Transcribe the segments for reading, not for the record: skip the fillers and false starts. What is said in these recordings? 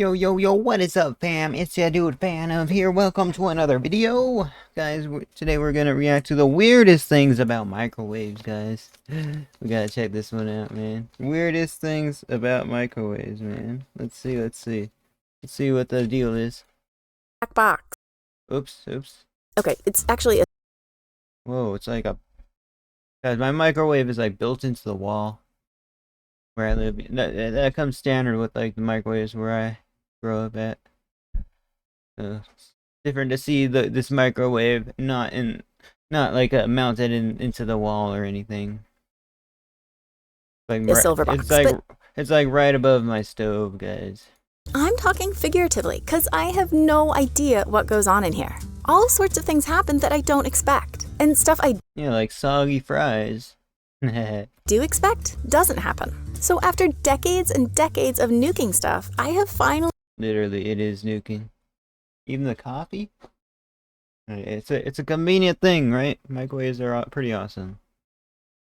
Yo, yo, yo, what is up, fam? It's your dude, FanOF here. Welcome to another video. Guys, today we're gonna react to the weirdest things about microwaves, guys. We gotta check this one out, man. Weirdest things about microwaves, man. Let's see. Let's see what the deal is. Black box. Oops. Okay, it's actually a... Whoa, it's like a... Guys, my microwave is like built into the wall where I live. That comes standard with like the microwaves where I grow up at. It's different to see this microwave not like mounted into the wall or anything. Like a silver box. It's like right above my stove, guys. I'm talking figuratively, because I have no idea what goes on in here. All sorts of things happen that I don't expect. And stuff I like soggy fries. do expect doesn't happen. So after decades and decades of nuking stuff, I have finally... Literally, it is nuking. Even the coffee? It's a convenient thing, right? Microwaves are pretty awesome.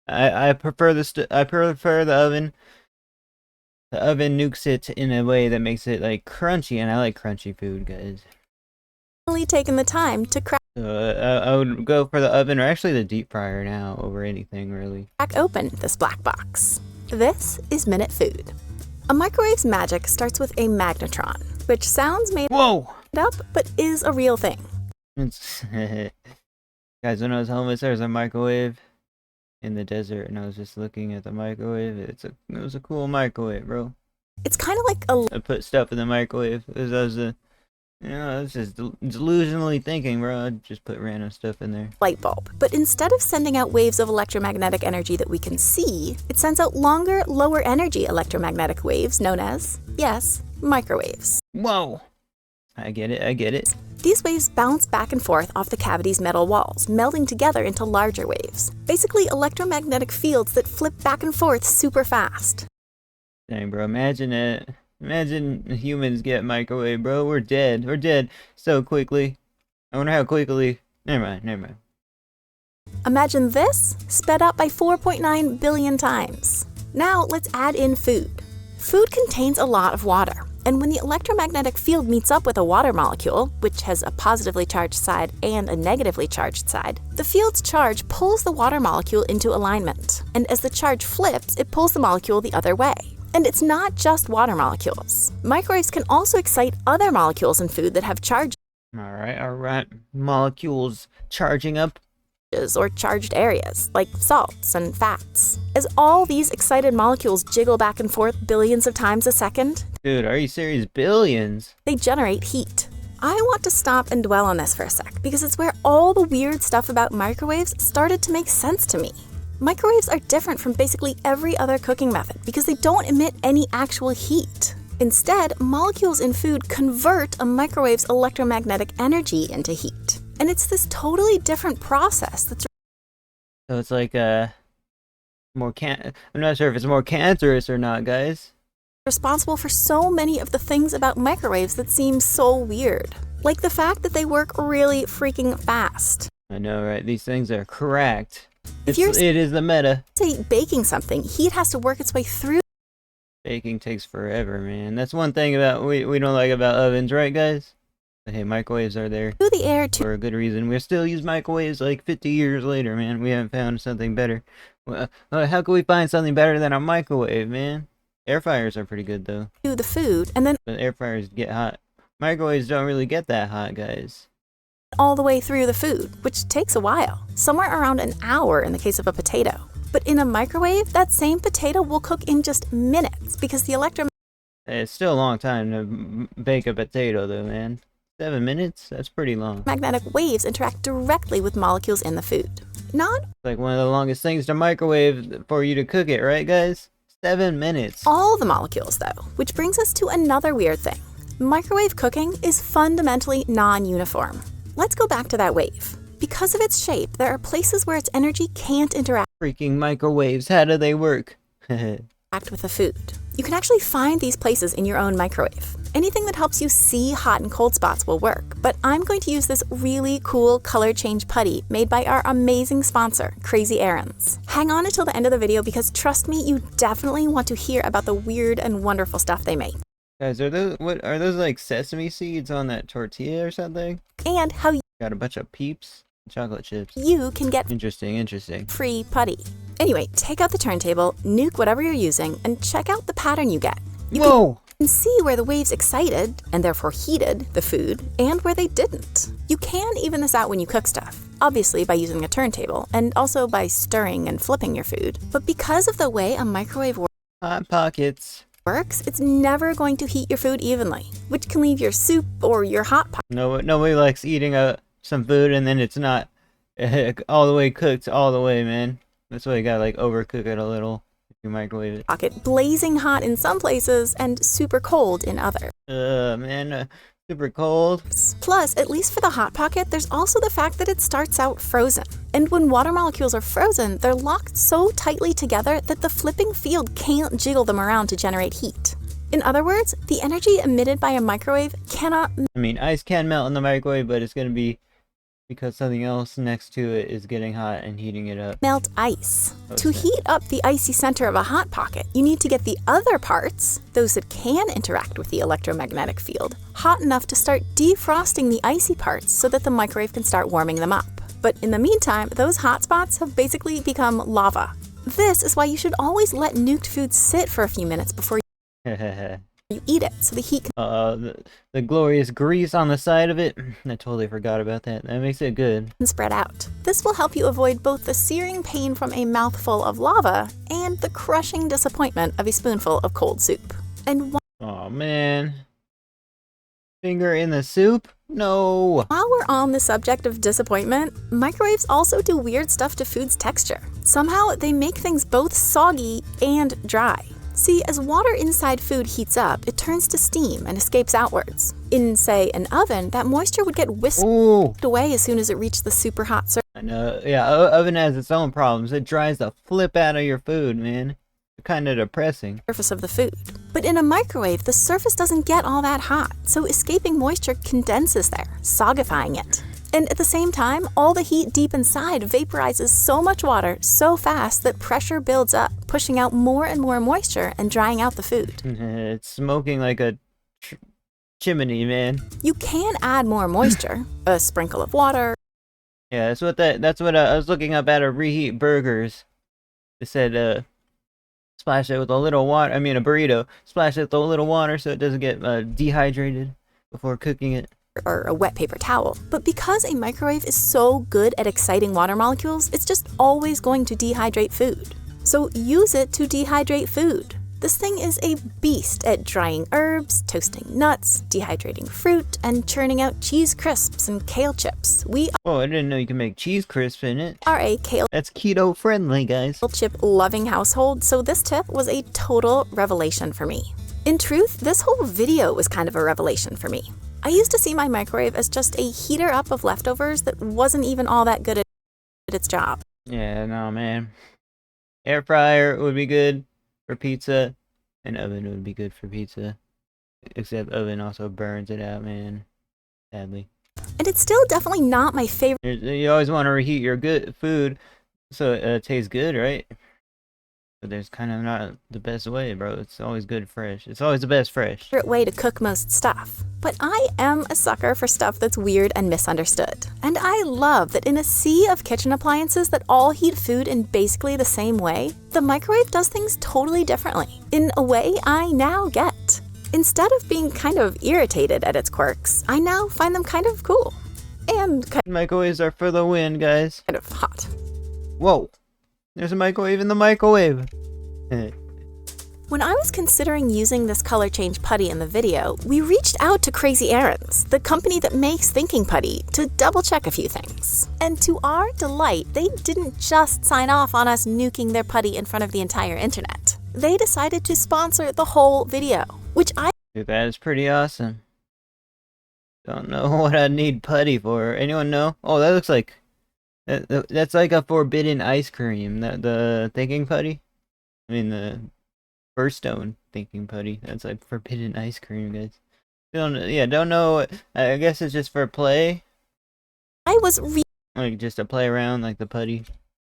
I prefer the oven. The oven nukes it in a way that makes it like crunchy, and I like crunchy food, guys. taken the time to crack I would go for the oven, or actually the deep fryer now, over anything really. open this black box. This is Minute Food. A microwave's magic starts with a magnetron, which sounds made Whoa! up, but is a real thing. It's guys, when I was homeless, there was a microwave in the desert, and I was just looking at the microwave. It was a cool microwave, bro. It's kind of like a I put stuff in the microwave because I was just delusionally thinking, bro. I'd just put random stuff in there. light bulb, but instead of sending out waves of electromagnetic energy that we can see, it sends out longer, lower energy electromagnetic waves known as, yes, microwaves. Whoa! I get it. These waves bounce back and forth off the cavity's metal walls, melding together into larger waves. Basically, electromagnetic fields that flip back and forth super fast. Dang, bro, imagine it. Imagine humans get microwave, bro. We're dead so quickly. I wonder how quickly. Never mind. Imagine this sped up by 4.9 billion times. Now let's add in food. Food contains a lot of water, and when the electromagnetic field meets up with a water molecule, which has a positively charged side and a negatively charged side, the field's charge pulls the water molecule into alignment. And as the charge flips, it pulls the molecule the other way. And it's not just water molecules. Microwaves can also excite other molecules in food that have charges Alright. Molecules charging up. or charged areas, like salts and fats. As all these excited molecules jiggle back and forth billions of times a second, Dude, are you serious? Billions? they generate heat. I want to stop and dwell on this for a sec, because it's where all the weird stuff about microwaves started to make sense to me. Microwaves are different from basically every other cooking method because they don't emit any actual heat. Instead, molecules in food convert a microwave's electromagnetic energy into heat. And it's this totally different process that's So it's like I'm not sure if it's more cancerous or not, guys. responsible for so many of the things about microwaves that seem so weird. Like the fact that they work really freaking fast. I know, right? These things are cracked. If It is the meta. Say baking something, heat has to work its way through Baking takes forever, man. That's one thing about we don't like about ovens, right, guys? But hey, microwaves are there the air to for a good reason. We still use microwaves like 50 years later, man. We haven't found something better. Well, how can we find something better than a microwave, man? Air fryers are pretty good, though. the food, and then But air fryers get hot. Microwaves don't really get that hot, guys. all the way through the food, which takes a while, somewhere around an hour in the case of a potato. But in a microwave, that same potato will cook in just minutes because the It's still a long time to bake a potato, though, man. 7 minutes? That's pretty long. electromagnetic waves interact directly with molecules in the food. Not It's like one of the longest things to microwave for you to cook it, right, guys? 7 minutes. all the molecules, though, which brings us to another weird thing. Microwave cooking is fundamentally non-uniform. Let's go back to that wave. Because of its shape, there are places where its energy can't interact Freaking microwaves, how do they work? with the food. You can actually find these places in your own microwave. Anything that helps you see hot and cold spots will work, but I'm going to use this really cool color change putty made by our amazing sponsor, Crazy Errands. Hang on until the end of the video because trust me, you definitely want to hear about the weird and wonderful stuff they make. Guys, what are those, like sesame seeds on that tortilla or something? and how Got a bunch of peeps, chocolate chips. you can get Interesting. free putty. Anyway, take out the turntable, nuke whatever you're using, and check out the pattern you get. You Whoa! can see where the waves excited, and therefore heated, the food, and where they didn't. You can even this out when you cook stuff, obviously by using a turntable, and also by stirring and flipping your food. But because of the way a microwave Hot Pockets. works, it's never going to heat your food evenly, which can leave your soup or your hot pot Nobody likes eating some food and then it's not all the way cooked all the way, man. That's why you gotta like overcook it a little if you microwave it. pocket blazing hot in some places and super cold in others. Man, super cold. Plus, at least for the Hot Pocket, there's also the fact that it starts out frozen. And when water molecules are frozen, they're locked so tightly together that the flipping field can't jiggle them around to generate heat. In other words, the energy emitted by a microwave cannot I mean, ice can melt in the microwave, but it's gonna be because something else next to it is getting hot and heating it up. melt ice. To Okay. heat up the icy center of a Hot Pocket, you need to get the other parts, those that can interact with the electromagnetic field, hot enough to start defrosting the icy parts so that the microwave can start warming them up. But in the meantime, those hot spots have basically become lava. This is why you should always let nuked food sit for a few minutes before you eat it, so the heat the glorious grease on the side of it. I totally forgot about that. That makes it good. can spread out. This will help you avoid both the searing pain from a mouthful of lava and the crushing disappointment of a spoonful of cold soup. And Oh man. Finger in the soup? No. while we're on the subject of disappointment, microwaves also do weird stuff to food's texture. Somehow, they make things both soggy and dry. See, as water inside food heats up, it turns to steam and escapes outwards. In, say, an oven, that moisture would get whisked Ooh. away as soon as it reached the super hot I know. Yeah, oven has its own problems. It dries the flip out of your food, man. Kind of depressing. surface of the food. But in a microwave, the surface doesn't get all that hot, so escaping moisture condenses there, sogifying it. And at the same time, all the heat deep inside vaporizes so much water so fast that pressure builds up, pushing out more and more moisture and drying out the food. It's smoking like a chimney, man. You can add more moisture, a sprinkle of water, Yeah, that's what I was looking up how to reheat burgers. It said splash it with a little water. I mean a burrito. Splash it with a little water so it doesn't get dehydrated before cooking it. or a wet paper towel. But because a microwave is so good at exciting water molecules, it's just always going to dehydrate food. So use it to dehydrate food. This thing is a beast at drying herbs, toasting nuts, dehydrating fruit, and churning out cheese crisps and kale chips. We Oh, I didn't know you can make cheese crisp in it. are a kale That's keto friendly, guys. chip loving household, so this tip was a total revelation for me. In truth, this whole video was kind of a revelation for me. I used to see my microwave as just a heater up of leftovers that wasn't even all that good at its job. Yeah, no, man. Air fryer would be good for pizza, and oven would be good for pizza. Except oven also burns it out, man. Sadly. And it's still definitely not my favorite You always want to reheat your good food so it tastes good, right? But there's kind of not the best way, bro. It's always good fresh. It's always the best fresh. way to cook most stuff. But I am a sucker for stuff that's weird and misunderstood. And I love that in a sea of kitchen appliances that all heat food in basically the same way, the microwave does things totally differently, in a way I now get. Instead of being kind of irritated at its quirks, I now find them kind of cool. And kind Microwaves are for the win, guys. of hot. Whoa. There's a microwave in the microwave. When I was considering using this color change putty in the video, we reached out to Crazy Errands, the company that makes Thinking Putty, to double check a few things. And to our delight, they didn't just sign off on us nuking their putty in front of the entire internet. They decided to sponsor the whole video, which I Dude, that is pretty awesome. Don't know what I'd need putty for. Anyone know? Oh, that looks like... That's like a forbidden ice cream. The thinking putty? I mean, the first stone thinking putty. That's like forbidden ice cream, guys. Don't know. I guess it's just for play. was Like, just to play around, like the putty.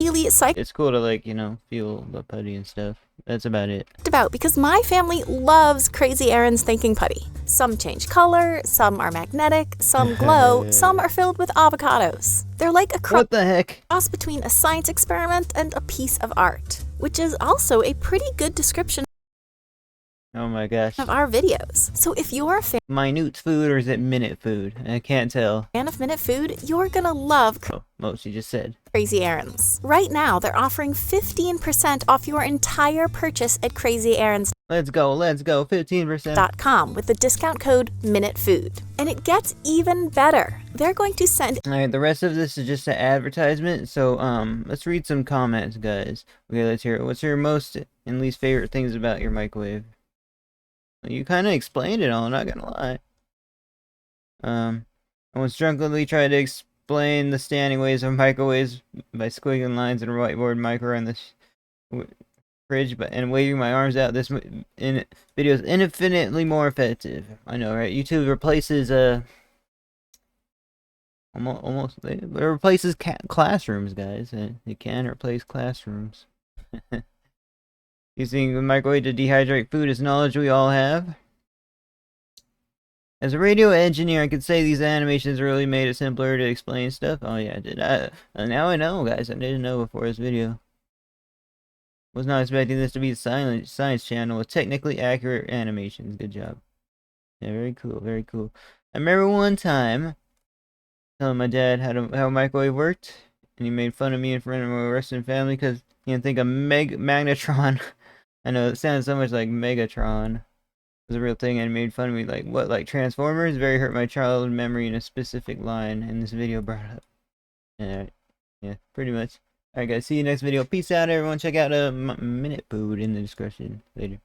really psyched It's cool to, like, you know, feel the putty and stuff. That's about it. about because my family loves Crazy Aaron's thinking putty. Some change color, some are magnetic, some glow, some are filled with avocados. They're like a What the heck? cross between a science experiment and a piece of art, which is also a pretty good description Oh my gosh. of our videos. So if you're a Minute food or is it minute food? I can't tell. fan of Minute Food, you're gonna love Oh, most you just said. Crazy Aaron's. Right now, they're offering 15% off your entire purchase at crazyaaron's.com Let's go, 15%. with the discount code MINUTEFOOD. And it gets even better. They're going to send Alright, the rest of this is just an advertisement, so let's read some comments, guys. Okay, let's hear it. What's your most and least favorite things about your microwave? You kind of explained it all, not gonna lie. I once drunkenly tried to explain the standing ways of microwaves by squiggling lines in a whiteboard micro on the fridge, and waving my arms out. This video is infinitely more effective. I know, right? YouTube replaces almost it replaces classrooms, guys. It can replace classrooms. Using the microwave to dehydrate food is knowledge we all have. As a radio engineer, I could say these animations really made it simpler to explain stuff. Oh yeah, I did. Now I know, guys. I didn't know before this video. Was not expecting this to be a science channel with technically accurate animations. Good job. Yeah, very cool, very cool. I remember one time telling my dad how a microwave worked, and he made fun of me in front of my wrestling family because he didn't think a magnetron. I know it sounds so much like Megatron was a real thing, and made fun of me like, what, like Transformers? Very hurt my childhood memory in a specific line in this video brought up. Alright, yeah, pretty much. Alright guys, see you next video. Peace out everyone. Check out Minute Food in the description later.